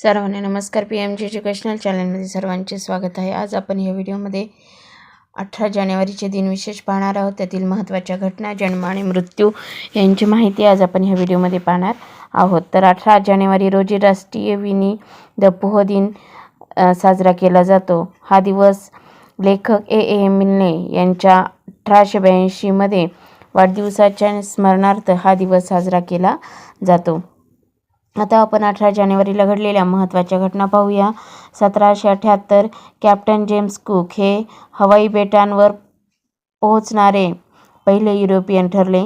सर्वांना नमस्कार. PMG educational चॅनलमध्ये सर्वांचे स्वागत आहे. आज आपण या व्हिडिओमध्ये 18 जानेवारीचे दिनविशेष पाहणार आहोत. त्यातील महत्त्वाच्या घटना, जन्म आणि मृत्यू यांची माहिती आज आपण ह्या व्हिडिओमध्ये पाहणार आहोत. तर 18 जानेवारी रोजी राष्ट्रीय विनी द पूह दिन साजरा केला जातो. हा दिवस लेखक A.M. मिल्ने यांच्या 1882 वाढदिवसाच्या स्मरणार्थ हा दिवस साजरा केला जातो. आता आपण 18 जानेवारीला घडलेल्या महत्त्वाच्या घटना पाहूया. 1778 कॅप्टन जेम्स कुक हे हवाई बेटांवर पोहोचणारे पहिले युरोपियन ठरले.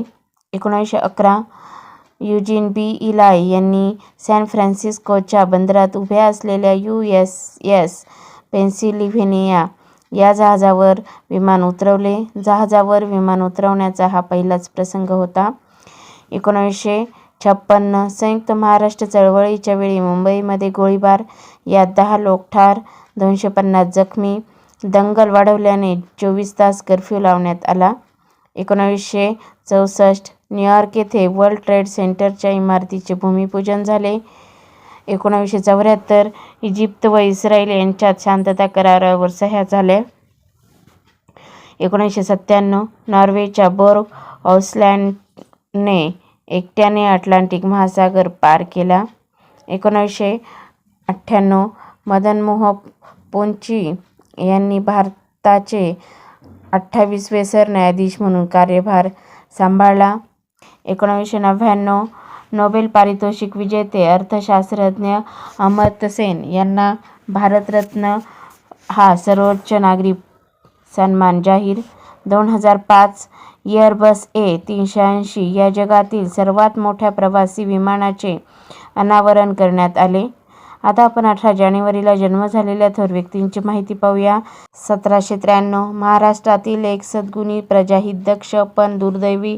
1911 युजीन बी. इलाय यांनी सॅन फ्रान्सिस्कोच्या बंदरात उभ्या असलेल्या USS पेन्सिल्व्हेनिया या जहाजावर विमान उतरवले. जहाजावर विमान उतरवण्याचा हा पहिलाच प्रसंग होता. 1956 संयुक्त महाराष्ट्र चळवळीच्या वेळी मुंबईमध्ये गोळीबार, यात 10 लोक ठार, 250 जखमी. दंगल वाढवल्याने 24 तास कर्फ्यू लावण्यात आला. 1964 न्यूयॉर्क येथे वर्ल्ड ट्रेड सेंटरच्या इमारतीचे भूमिपूजन झाले. 1974 इजिप्त व इस्रायल यांच्यात शांतता करारावर सह्या झाल्या. 1997 नॉर्वेच्या बोर्ग औसलँडने एकट्याने अटलांटिक महासागर पार केला. 1998 मदन मोहन पोंची यांनी भारताचे 28वे सरन्यायाधीश म्हणून कार्यभार सांभाळला. 1999 नोबेल पारितोषिक विजेते अर्थशास्त्रज्ञ अमर्त्य सेन यांना भारतरत्न हा सर्वोच्च नागरी सन्मान जाहीर. 2005 एअरबस A380 या जगातील सर्वात मोठ्या प्रवासी विमानाचे अनावरण करण्यात आले. आता आपण 18 जानेवारीला जन्म झालेल्या थोर व्यक्तींची माहिती पाहूया. 1793 महाराष्ट्रातील एक सद्गुणी, प्रजाहित दक्ष पण दुर्दैवी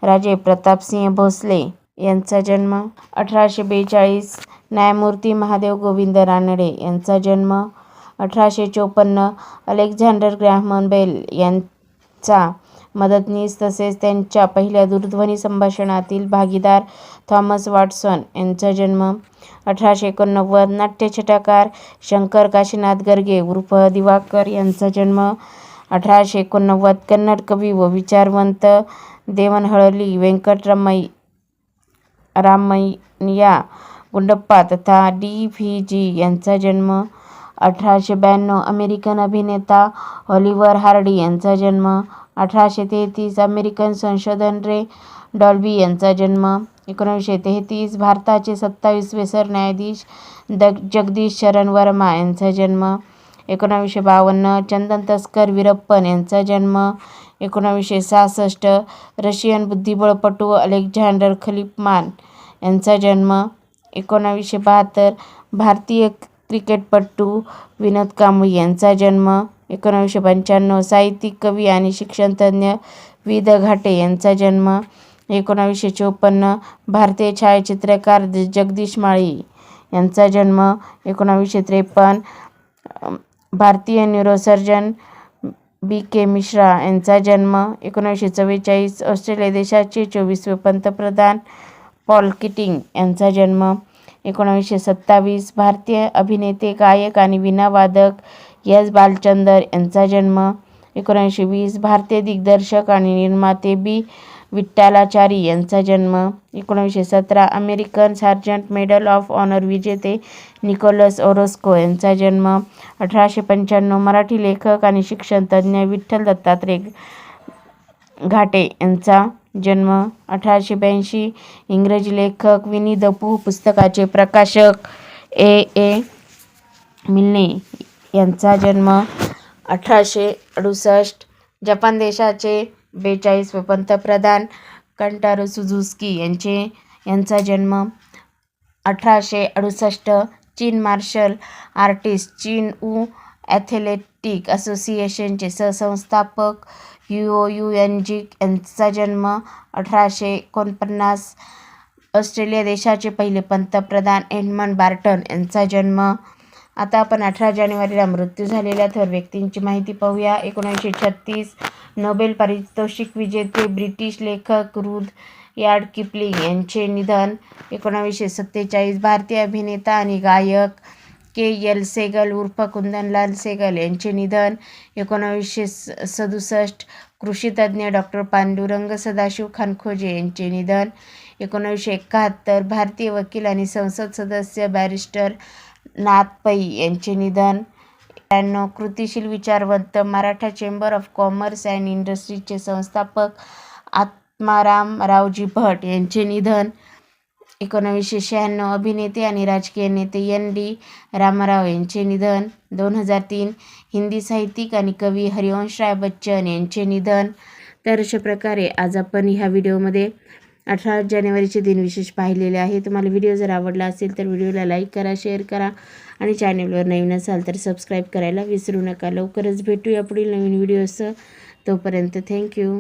राजे प्रतापसिंह भोसले यांचा जन्म. 1842 न्यायमूर्ती महादेव गोविंद रानडे यांचा जन्म. 1854 अलेक्झांडर ग्रॅहम बेल यांचा मदतनीस तसेच त्यांच्या पहिल्या दूरध्वनी संभाषणातील भागीदार थॉमस वॉटसन यांचा जन्म. 1889 नाट्यछटाकार शंकर काशीनाथ गर्गे उर्फ दिवाकर यांचा जन्म. 1889 कन्नड कवी व विचारवंत देवनहळ्ळी व्यंकटरामय्या गुंडप्पा तथा D.V.G. यांचा जन्म. 1892 अमेरिकन अभिनेता ऑलिव्हर हार्डी यांचा जन्म. 1833 अमेरिकन संशोधन रे डॉल्बी यांचा जन्म. 1933 भारताचे 27वे सरन्यायाधीश जगदीश शरण वर्मा यांचा जन्म. 1952 चंदन तस्कर वीरप्पन यांचा जन्म. 1966 रशियन बुद्धिबळपटू अलेक्झांडर खलिफमान यांचा जन्म. 1972 भारतीय क्रिकेटपटू विनोद कांबळी यांचा जन्म. 1995 साहित्यिक, कवी आणि शिक्षणतज्ज्ञ वि. द. घाटे यांचा जन्म. 1954 भारतीय छायाचित्रकार जगदीश माळी यांचा जन्म. 1953 भारतीय न्यूरोसर्जन B.K. मिश्रा यांचा जन्म. 1944 ऑस्ट्रेलिया देशाचे 24वे पंतप्रधान पॉल कीटिंग यांचा जन्म. 1927 भारतीय अभिनेते, गायक आणि वीणावादक S. बालचंदर यांचा जन्म. 1920 भारतीय दिग्दर्शक आणि निर्माते B. विठ्ठलाचारी यांचा जन्म. 1917 American sergeant medal of honour विजेते निकोलस ओरोस्को यांचा जन्म. 1895 मराठी लेखक आणि शिक्षणतज्ज्ञ विठ्ठल दत्तात्रय घाटे यांचा जन्म. 1882 इंग्रजी लेखक विनी द पूह पुस्तकाचे प्रकाशक A.A. मिल्ने यांचा जन्म. 1868 जपान देशाचे 42वे पंतप्रधान कंटारो सुझुकी यांचा जन्म. 1868 चीन मार्शल आर्टिस्ट चीन वू ॲथलेटिक असोसिएशनचे सहसंस्थापक हुओ युएनजी यांचा जन्म. 1849 ऑस्ट्रेलिया देशाचे पहिले पंतप्रधान एडमंड बार्टन यांचा जन्म. आता आपण 18 जानेवारीला मृत्यू झालेल्या थोर व्यक्तींची माहिती पाहूया. 1936 नोबेल पारितोषिक विजेते ब्रिटिश लेखक रुथ यार्ड किपलिंग यांचे निधन. 1947 भारतीय अभिनेता आणि गायक के.एल. सेगल उर्फ कुंदनलाल सेगल यांचे निधन. 1967 कृषीतज्ञ डॉ. पांडुरंग सदाशिव खानखोजे यांचे निधन. 1971 भारतीय वकील आणि संसद सदस्य बॅरिस्टर नाथ पै यांचे निधन. 93 कृतिशील विचारवंत Maratha chamber of commerce and इंडस्ट्रीजचे संस्थापक आत्माराम रावजी भट यांचे निधन. 1996 अभिनेते आणि राजकीय नेते एन.डी. रामाराव यांचे निधन. 2003 हिंदी साहित्यिक आणि कवी हरिवंशराय बच्चन यांचे निधन. तर अशा प्रकारे आज आपण ह्या व्हिडिओमध्ये 18 जानेवारीचे दिनविशेष पाहिलेले आहे. तुम्हाला व्हिडिओ जर आवडला असेल तर व्हिडिओला लाईक करा, शेअर करा आणि चॅनलवर नवीन असाल तर सबस्क्राईब करायला विसरू नका. लवकरच भेटूया पुढील नवीन व्हिडिओसह. तोपर्यंत थँक्यू.